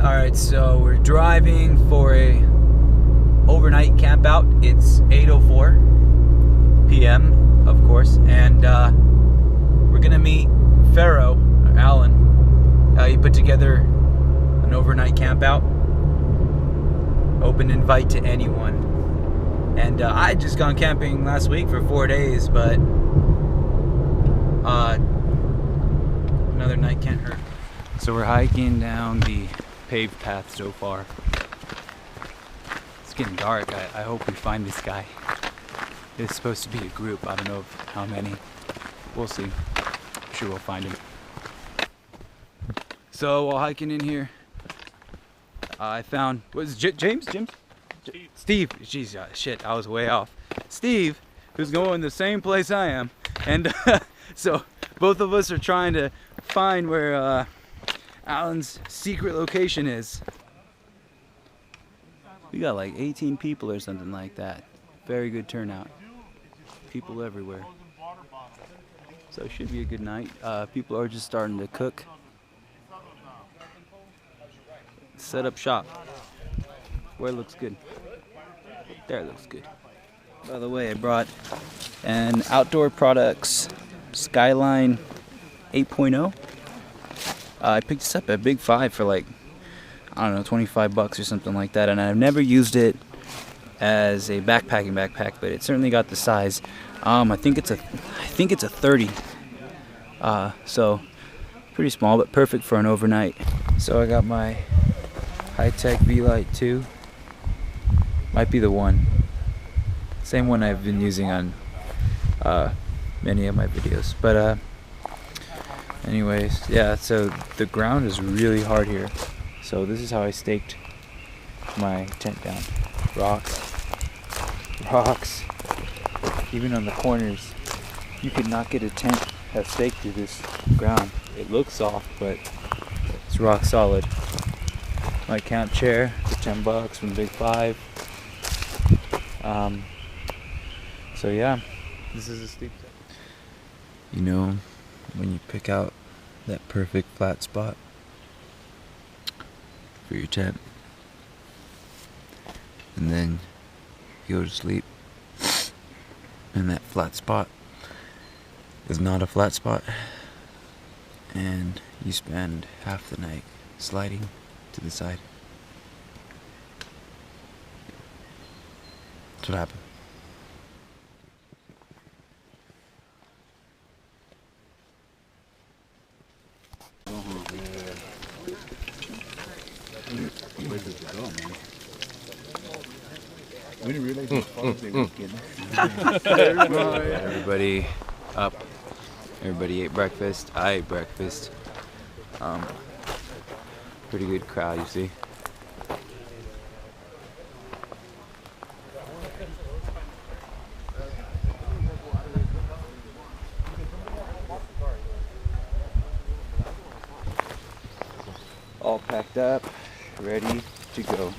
Alright, so we're driving for a overnight camp out. It's 8:04 p.m. of course, and we're gonna meet Pharroah, or Alan. He put together an overnight camp out. Open invite to anyone. And I had just gone camping last week for 4 days, but another night can't hurt. So we're hiking down the paved path so far. It's getting dark. I hope we find this guy. It's supposed to be a group. I don't know how many. We'll see. I'm sure we'll find him. So while hiking in here, I found, James? Steve. Jeez, shit, I was way off. Steve, who's going the same place I am. And so both of us are trying to find where Alan's secret location is. We got like 18 people or something like that. Very good turnout. People everywhere. So it should be a good night. People are just starting to cook. Set up shop. Where it looks good. There it looks good. By the way, I brought an Outdoor Products Skyline 8.0. I picked this up at Big Five for like, I don't know, 25 bucks or something like that, and I've never used it as a backpacking backpack, but it certainly got the size. I think it's a 30. So pretty small, but perfect for an overnight. So I got my high-tech V-Lite 2. Might be the one. Same one I've been using on many of my videos. But anyways, yeah, so the ground is really hard here. So this is how I staked my tent down. Rocks. Even on the corners, you could not get a tent that's staked through this ground. It looks soft, but it's rock solid. My camp chair for 10 bucks from Big Five. So yeah, this is a steep set. You know, when you pick out that perfect flat spot for your tent, and then you go to sleep, and that flat spot is not a flat spot, and you spend half the night sliding to the side. That's what happened. We didn't realize Everybody up. Everybody ate breakfast. I ate breakfast. Pretty good crowd, you see. All packed up, ready to go.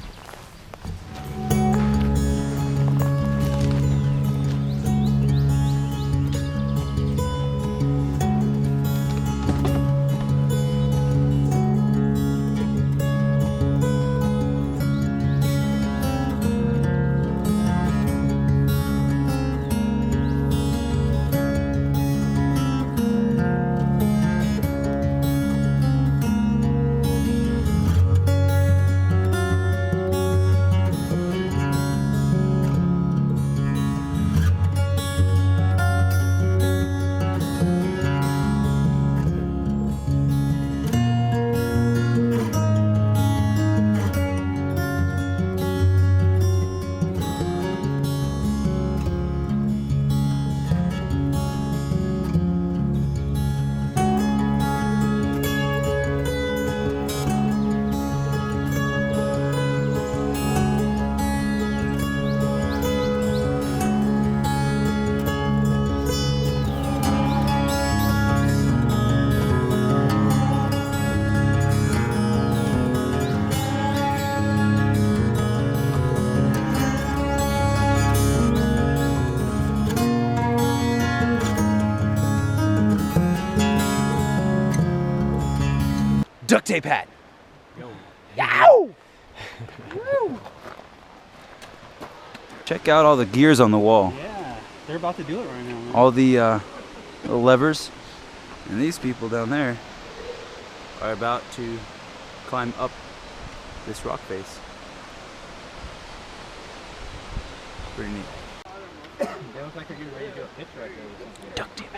duct tape hat. Yo. Yow! Check out all the gears on the wall. Yeah, they're about to do it right now, man. All the levers. And these people down there are about to climb up this rock face. Pretty neat. They look like they're getting ready to do a pitch right there or something. Duck tape.